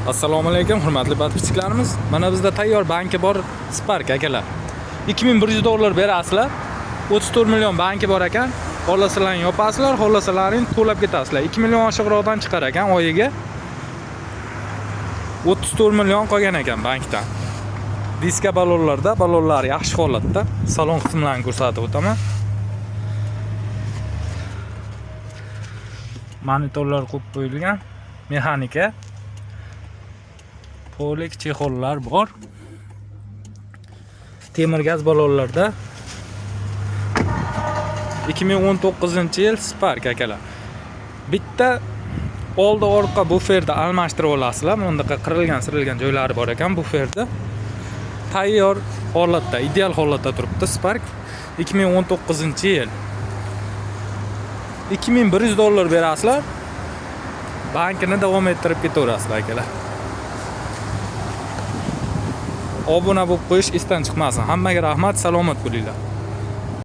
Assalomu alaykum, hurmatli podpischilarimiz. Mana bizda tayyor banki bor Spark akalar. 2100 dollar berasizlar. 34 million banki bor ekan. Xohlasalaring yopasizlar, xohlasalaring to'lab ketasizlar. 2 million oshiqroqdan chiqar ekan oyiga. 34 million qolgan ekan bankdan. Diska ballonlar yaxshi holatda. Salon qismlarini ko'rsatib o'taman. Monitorlar qo'yib qo'yilgan. Mexanika. Polik chexollar bor. Temir gaz ballonlarda 2019-yil Spark akalar. Bitta oldi orqa buferda almashtirib olasizlar. Bundaqa qirilgan joylari bor ekan buferda. Tayyor holatda, ideal holatda turibdi Spark. 2019-yil. 2100 dollar berasizlar. Bankini davom ettirib ketaverasizlar akalar. Obuna bo'lib qo'yish esdan chiqmasin. Hammaga rahmat, salomat bo'linglar.